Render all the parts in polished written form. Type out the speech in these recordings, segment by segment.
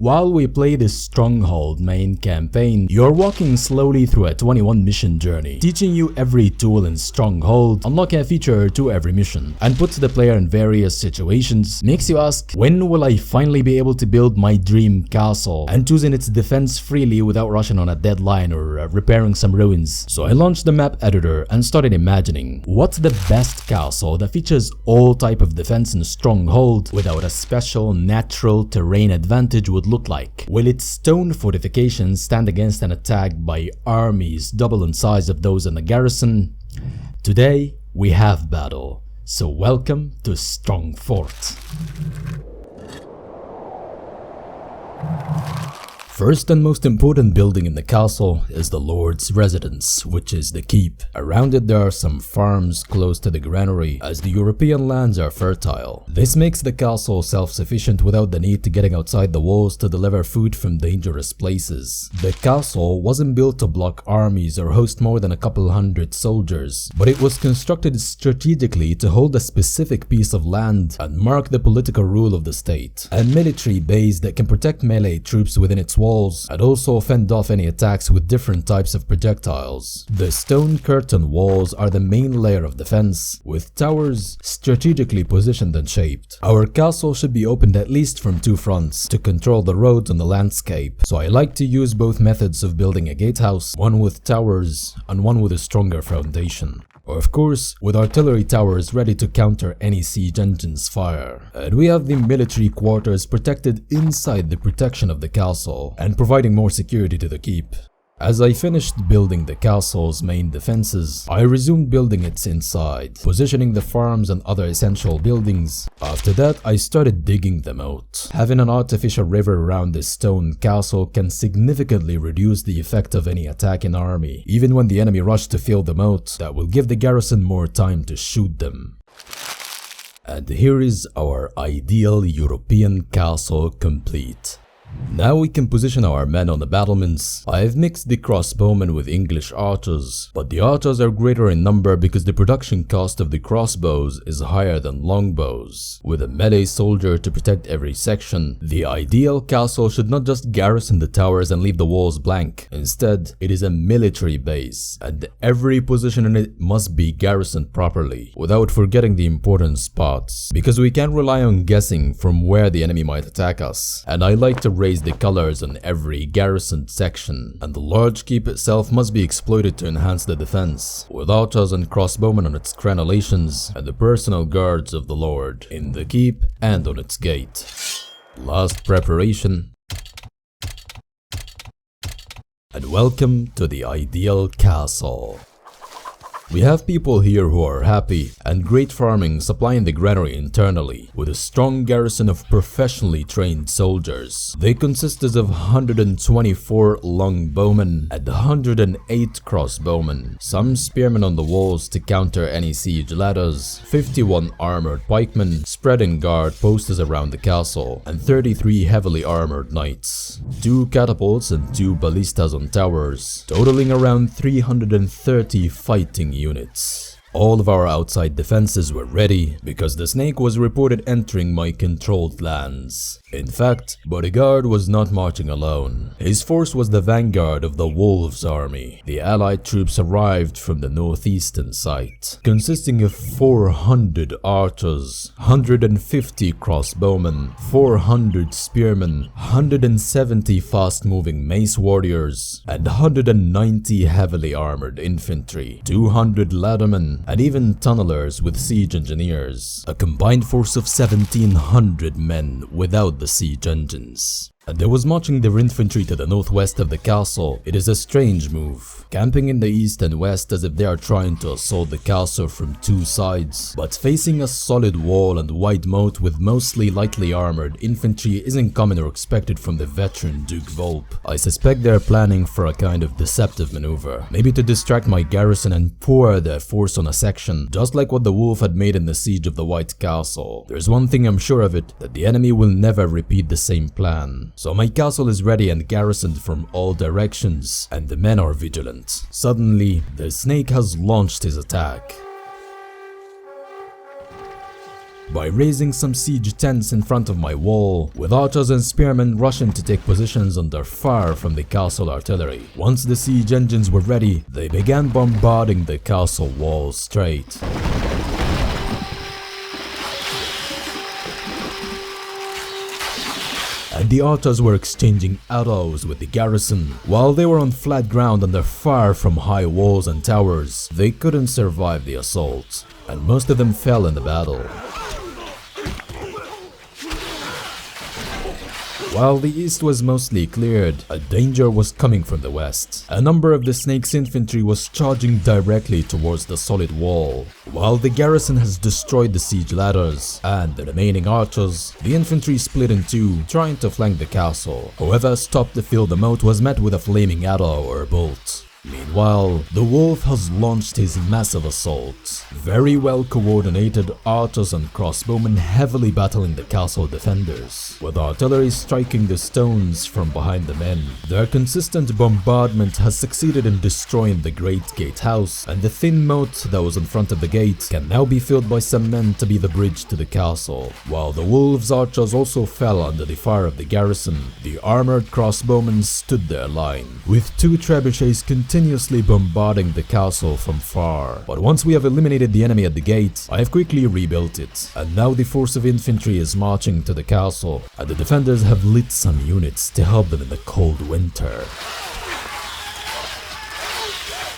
While we play this Stronghold main campaign, you're walking slowly through a 21 mission journey, teaching you every tool in Stronghold, unlock a feature or two every mission, and puts the player in various situations, makes you ask, when will I finally be able to build my dream castle and choosing its defense freely without rushing on a deadline or repairing some ruins? So I launched the map editor and started imagining, what's the best castle that features all type of defense in Stronghold without a special natural terrain advantage would look like? Will its stone fortifications stand against an attack by armies double in size of those in the Garrison? Today we have battle, so welcome to Strong Fort. First and most important building in the castle is the Lord's residence, which is the keep. Around it there are some farms close to the granary, as the European lands are fertile. This makes the castle self-sufficient without the need to getting outside the walls to deliver food from dangerous places. The castle wasn't built to block armies or host more than a couple hundred soldiers, but it was constructed strategically to hold a specific piece of land and mark the political rule of the state. A military base that can protect melee troops within its walls and also fend off any attacks with different types of projectiles. The stone curtain walls are the main layer of defense, with towers strategically positioned and shaped. Our castle should be opened at least from two fronts to control the roads and the landscape, so I like to use both methods of building a gatehouse, one with towers and one with a stronger foundation. Or of course, with artillery towers ready to counter any siege engine's fire. And we have the military quarters protected inside the protection of the castle and providing more security to the keep. As I finished building the castle's main defenses, I resumed building its inside, positioning the farms and other essential buildings. After that, I started digging the moat. Having an artificial river around this stone castle can significantly reduce the effect of any attacking army. Even when the enemy rush to fill the moat, that will give the garrison more time to shoot them. And here is our ideal European castle complete. Now we can position our men on the battlements. I have mixed the crossbowmen with English archers, but the archers are greater in number because the production cost of the crossbows is higher than longbows. With a melee soldier to protect every section, the ideal castle should not just garrison the towers and leave the walls blank. Instead, it is a military base, and every position in it must be garrisoned properly, without forgetting the important spots, because we can't rely on guessing from where the enemy might attack us. And I like to raise the colors on every garrisoned section, and the large keep itself must be exploited to enhance the defense, with archers and crossbowmen on its crenellations and the personal guards of the Lord in the keep and on its gate. Last preparation. And welcome to the ideal castle. We have people here who are happy, and great farming supplying the granary internally, with a strong garrison of professionally trained soldiers. They consisted of 124 longbowmen and 108 crossbowmen, some spearmen on the walls to counter any siege ladders, 51 armored pikemen spreading guard posts around the castle, and 33 heavily armored knights, 2 catapults and 2 ballistas on towers, totaling around 330 fighting units. All of our outside defenses were ready because the snake was reported entering my controlled lands. In fact, Bodyguard was not marching alone. His force was the vanguard of the Wolves army. The allied troops arrived from the northeastern site, consisting of 400 archers, 150 crossbowmen, 400 spearmen, 170 fast-moving mace warriors, and 190 heavily armored infantry, 200 laddermen, and even tunnelers with siege engineers. A combined force of 1,700 men without the siege engines. And there was marching their infantry to the northwest of the castle. It is a strange move, camping in the east and west as if they are trying to assault the castle from two sides, but facing a solid wall and wide moat with mostly lightly armored infantry isn't common or expected from the veteran Duke Volpe. I suspect they are planning for a kind of deceptive maneuver, maybe to distract my garrison and pour their force on a section, just like what the Wolf had made in the siege of the White Castle. There's one thing I'm sure of it, that the enemy will never repeat the same plan. So my castle is ready and garrisoned from all directions, and the men are vigilant. Suddenly, the snake has launched his attack. by raising some siege tents in front of my wall, with archers and spearmen rushing to take positions under fire from the castle artillery. Once the siege engines were ready, they began bombarding the castle walls straight. And the archers were exchanging arrows with the garrison. While they were on flat ground under fire from high walls and towers, they couldn't survive the assault, and most of them fell in the battle. While the east was mostly cleared, a danger was coming from the west. A number of the Snake's infantry was charging directly towards the solid wall. While the garrison has destroyed the siege ladders and the remaining archers, the infantry split in two, trying to flank the castle. Whoever stopped to fill the moat was met with a flaming arrow or bolt. Meanwhile, the wolf has launched his massive assault. Very well coordinated archers and crossbowmen heavily battling the castle defenders, with artillery striking the stones from behind the men. Their consistent bombardment has succeeded in destroying the great gatehouse, and the thin moat that was in front of the gate can now be filled by some men to be the bridge to the castle. While the wolves' archers also fell under the fire of the garrison, the armored crossbowmen stood their line, with two trebuchets continuously bombarding the castle from far. But once we have eliminated the enemy at the gate, I have quickly rebuilt it, and now the force of infantry is marching to the castle, and the defenders have lit some units to help them in the cold winter.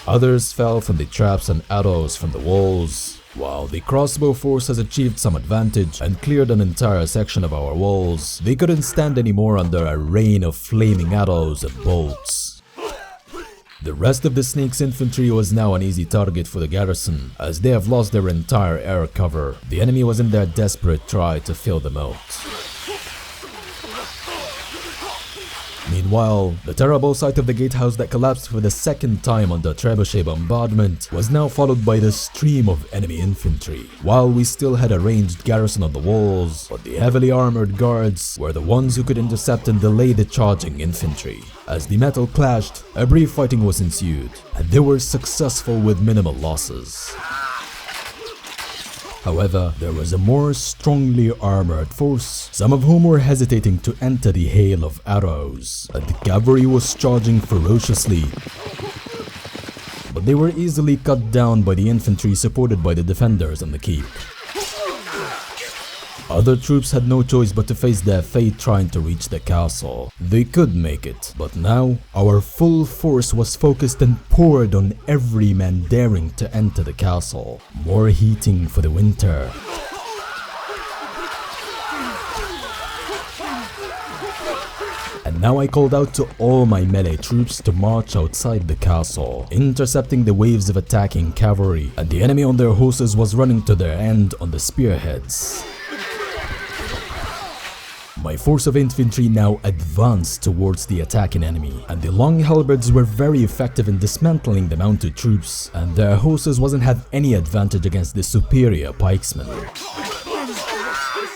Others fell from the traps and arrows from the walls. While the crossbow force has achieved some advantage and cleared an entire section of our walls, they couldn't stand anymore under a rain of flaming arrows and bolts. The rest of the Snake's infantry was now an easy target for the garrison, as they have lost their entire air cover. The enemy was in their desperate try to fill the moat. Meanwhile, the terrible sight of the gatehouse that collapsed for the second time under trebuchet bombardment was now followed by the stream of enemy infantry. While we still had a ranged garrison on the walls, but the heavily armored guards were the ones who could intercept and delay the charging infantry. As the metal clashed, a brief fighting was ensued, and they were successful with minimal losses. However, there was a more strongly armored force, some of whom were hesitating to enter the hail of arrows, and the cavalry was charging ferociously. But they were easily cut down by the infantry supported by the defenders on the keep. Other troops had no choice but to face their fate trying to reach the castle. They could make it, but now our full force was focused and poured on every man daring to enter the castle. More heating for the winter. And now I called out to all my melee troops to march outside the castle, intercepting the waves of attacking cavalry, and the enemy on their horses was running to their end on the spearheads. My force of infantry now advanced towards the attacking enemy, and the long halberds were very effective in dismantling the mounted troops, and their horses wasn't have any advantage against the superior pikesmen.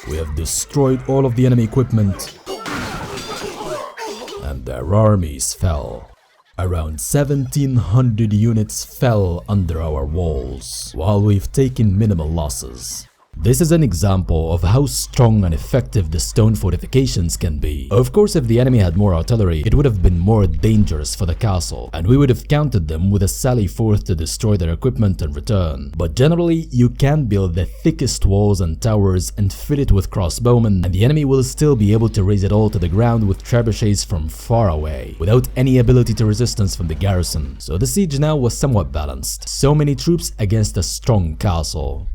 We have destroyed all of the enemy equipment, and their armies fell. Around 1700 units fell under our walls, while we've taken minimal losses. This is an example of how strong and effective the stone fortifications can be. Of course, if the enemy had more artillery, it would have been more dangerous for the castle, and we would have countered them with a sally forth to destroy their equipment and return. But generally, you can build the thickest walls and towers and fill it with crossbowmen, and the enemy will still be able to raise it all to the ground with trebuchets from far away, without any ability to resistance from the garrison. So the siege now was somewhat balanced. So many troops against a strong castle.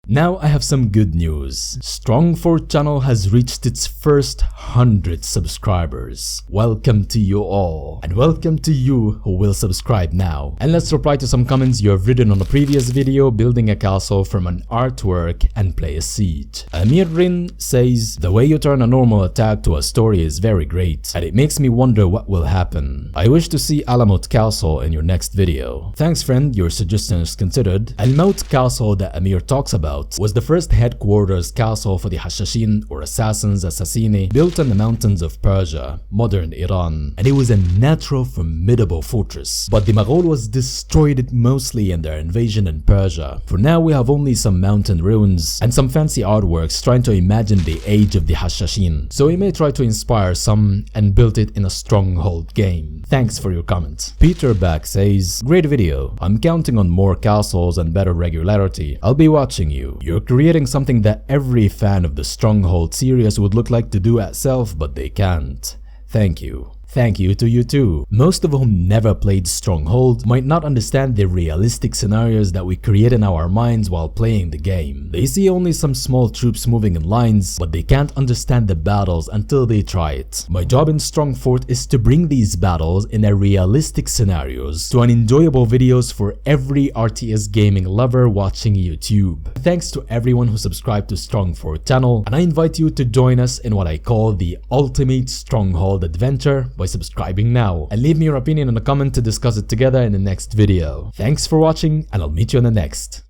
Now I have some good news. Stronghold channel has reached its first 100 subscribers. Welcome to you all, and welcome to you who will subscribe now. And let's reply to some comments you have written on the previous video, building a castle from an artwork and play a siege. Amirin says, the way you turn a normal attack to a story is very great, and it makes me wonder what will happen. I wish to see Alamut Castle in your next video. Thanks friend, your suggestion is considered. Al-Moat Castle that Amir talks about about was the first headquarters castle for the Hashashin or assassins Assassini, built on the mountains of Persia, modern Iran, and it was a natural formidable fortress. But the Mughal was destroyed it mostly in their invasion in Persia. For now we have only some mountain ruins and some fancy artworks trying to imagine the age of the Hashashin, so we may try to inspire some and build it in a Stronghold game. Thanks for your comment. Peter Back says, great video, I'm counting on more castles and better regularity. I'll be watching you. You're creating something that every fan of the Stronghold series would look like to do at self, but they can't. Thank you. Thank you to you too. Most of whom never played Stronghold might not understand the realistic scenarios that we create in our minds while playing the game. They see only some small troops moving in lines, but they can't understand the battles until they try it. My job in Strongfort is to bring these battles in a realistic scenarios to an enjoyable videos for every RTS gaming lover watching YouTube. Thanks to everyone who subscribed to Strongfort channel, and I invite you to join us in what I call the ultimate Stronghold adventure by subscribing now, and leave me your opinion in a comment to discuss it together in the next video. Thanks for watching, and I'll meet you in the next.